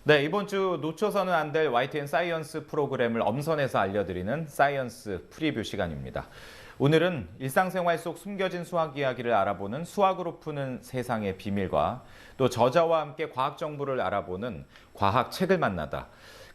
네, 이번 주 놓쳐서는 안 될 YTN 사이언스 프로그램을 엄선해서 알려드리는 사이언스 프리뷰 시간입니다. 오늘은 일상생활 속 숨겨진 수학 이야기를 알아보는 수학으로 푸는 세상의 비밀과 또 저자와 함께 과학 정보를 알아보는 과학 책을 만나다.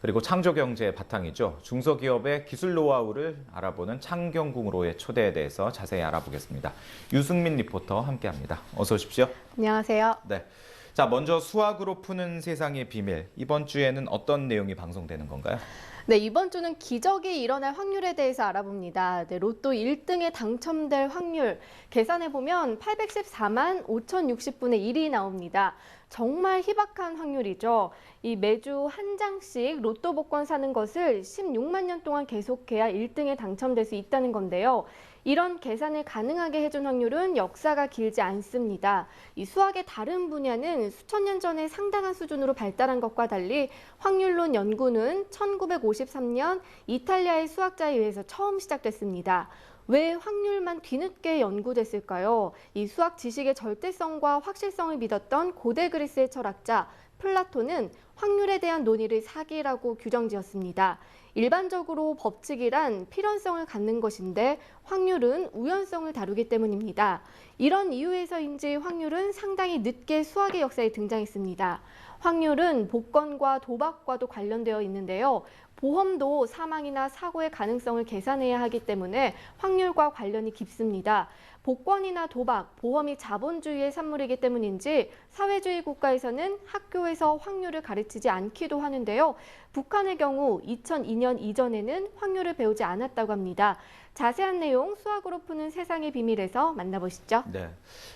그리고 창조경제의 바탕이죠. 중소기업의 기술 노하우를 알아보는 창경궁으로의 초대에 대해서 자세히 알아보겠습니다. 유승민 리포터 함께합니다. 어서 오십시오. 안녕하세요. 네. 자, 먼저 수학으로 푸는 세상의 비밀. 이번 주에는 어떤 내용이 방송되는 건가요? 네, 이번 주는 기적이 일어날 확률에 대해서 알아봅니다. 네, 로또 1등에 당첨될 확률 계산해보면 814만 5,060분의 1이 나옵니다. 정말 희박한 확률이죠. 이 매주 한 장씩 로또 복권 사는 것을 16만 년 동안 계속해야 1등에 당첨될 수 있다는 건데요. 이런 계산을 가능하게 해준 확률은 역사가 길지 않습니다. 이 수학의 다른 분야는 수천 년 전에 상당한 수준으로 발달한 것과 달리 확률론 연구는 1953년 이탈리아의 수학자에 의해서 처음 시작됐습니다. 왜 확률만 뒤늦게 연구됐을까요? 이 수학 지식의 절대성과 확실성을 믿었던 고대 그리스의 철학자 플라톤은 확률에 대한 논의를 사기라고 규정지었습니다. 일반적으로 법칙이란 필연성을 갖는 것인데 확률은 우연성을 다루기 때문입니다. 이런 이유에서인지 확률은 상당히 늦게 수학의 역사에 등장했습니다. 확률은 복권과 도박과도 관련되어 있는데요. 보험도 사망이나 사고의 가능성을 계산해야 하기 때문에 확률과 관련이 깊습니다. 복권이나 도박, 보험이 자본주의의 산물이기 때문인지 사회주의 국가에서는 학교에서 확률을 가르치지 않기도 하는데요. 북한의 경우 2002년 이전에는 확률을 배우지 않았다고 합니다. 자세한 내용 수학으로 푸는 세상의 비밀에서 만나보시죠. 네.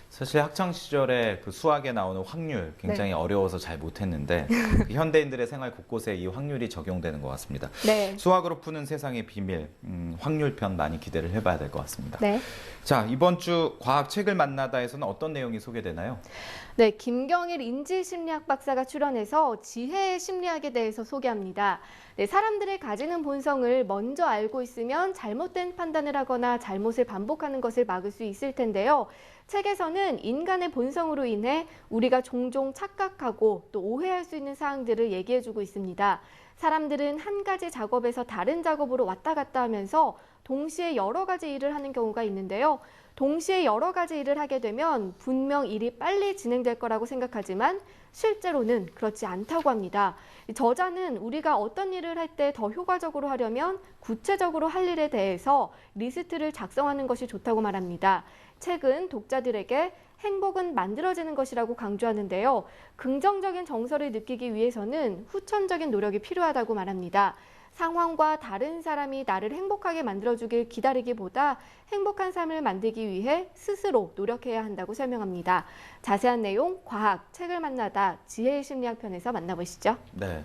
사실 학창 시절에 그 수학에 나오는 확률 굉장히 어려워서 잘 못했는데 현대인들의 생활 곳곳에 이 확률이 적용되는 것 같습니다. 네. 수학으로 푸는 세상의 비밀, 확률편 많이 기대를 해봐야 될 것 같습니다. 네. 자, 이번 주 과학 책을 만나다에서는 어떤 내용이 소개되나요? 네, 김경일 인지심리학 박사가 출연해서 지혜의 심리학에 대해서 소개합니다. 네, 사람들의 가지는 본성을 먼저 알고 있으면 잘못된 판단을 하거나 잘못을 반복하는 것을 막을 수 있을 텐데요. 책에서는 인간의 본성으로 인해 우리가 종종 착각하고 또 오해할 수 있는 사항들을 얘기해주고 있습니다. 사람들은 한 가지 작업에서 다른 작업으로 왔다 갔다 하면서 동시에 여러 가지 일을 하는 경우가 있는데요. 동시에 여러 가지 일을 하게 되면 분명 일이 빨리 진행될 거라고 생각하지만 실제로는 그렇지 않다고 합니다. 저자는 우리가 어떤 일을 할 때 더 효과적으로 하려면 구체적으로 할 일에 대해서 리스트를 작성하는 것이 좋다고 말합니다. 책은 독자들에게 행복은 만들어지는 것이라고 강조하는데요. 긍정적인 정서를 느끼기 위해서는 후천적인 노력이 필요하다고 말합니다. 상황과 다른 사람이 나를 행복하게 만들어주길 기다리기보다 행복한 삶을 만들기 위해 스스로 노력해야 한다고 설명합니다. 자세한 내용 과학, 책을 만나다 지혜의 심리학 편에서 만나보시죠. 네.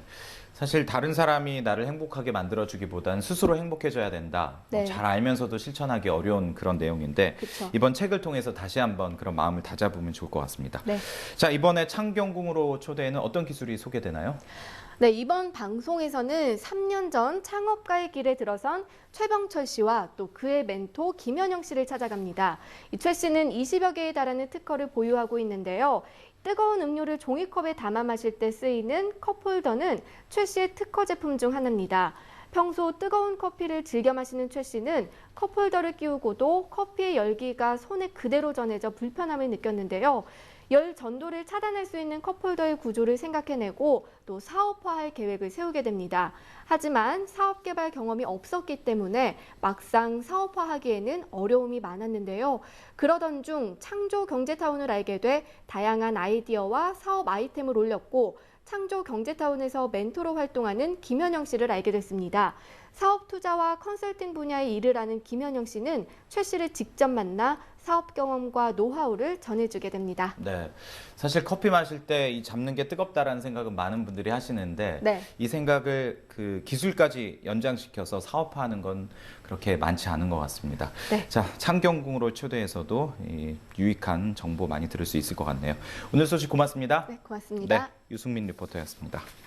사실 다른 사람이 나를 행복하게 만들어주기보다는 스스로 행복해져야 된다. 네. 잘 알면서도 실천하기 어려운 그런 내용인데 그쵸. 이번 책을 통해서 다시 한번 그런 마음을 다잡으면 좋을 것 같습니다. 네. 자, 이번에 창경궁으로 초대에는 어떤 기술이 소개되나요? 네, 이번 방송에서는 3년 전 창업가의 길에 들어선 최병철 씨와 또 그의 멘토 김현영 씨를 찾아갑니다. 최 씨는 20여 개에 달하는 특허를 보유하고 있는데요. 뜨거운 음료를 종이컵에 담아 마실 때 쓰이는 컵홀더는 최 씨의 특허 제품 중 하나입니다. 평소 뜨거운 커피를 즐겨 마시는 최 씨는 컵홀더를 끼우고도 커피의 열기가 손에 그대로 전해져 불편함을 느꼈는데요. 열 전도를 차단할 수 있는 컵홀더의 구조를 생각해내고 또 사업화할 계획을 세우게 됩니다. 하지만 사업 개발 경험이 없었기 때문에 막상 사업화하기에는 어려움이 많았는데요. 그러던 중 창조 경제타운을 알게 돼 다양한 아이디어와 사업 아이템을 올렸고 창조 경제타운에서 멘토로 활동하는 김현영 씨를 알게 됐습니다. 사업 투자와 컨설팅 분야의 일을 하는 김현영 씨는 최 씨를 직접 만나 사업 경험과 노하우를 전해주게 됩니다. 네, 사실 커피 마실 때 이 잡는 게 뜨겁다라는 생각은 많은 분들이 하시는데 네. 이 생각을 그 기술까지 연장시켜서 사업화하는 건 그렇게 많지 않은 것 같습니다. 네. 자, 창경궁으로 초대해서도 이 유익한 정보 많이 들을 수 있을 것 같네요. 오늘 소식 고맙습니다. 네, 고맙습니다. 네, 유승민 리포터였습니다.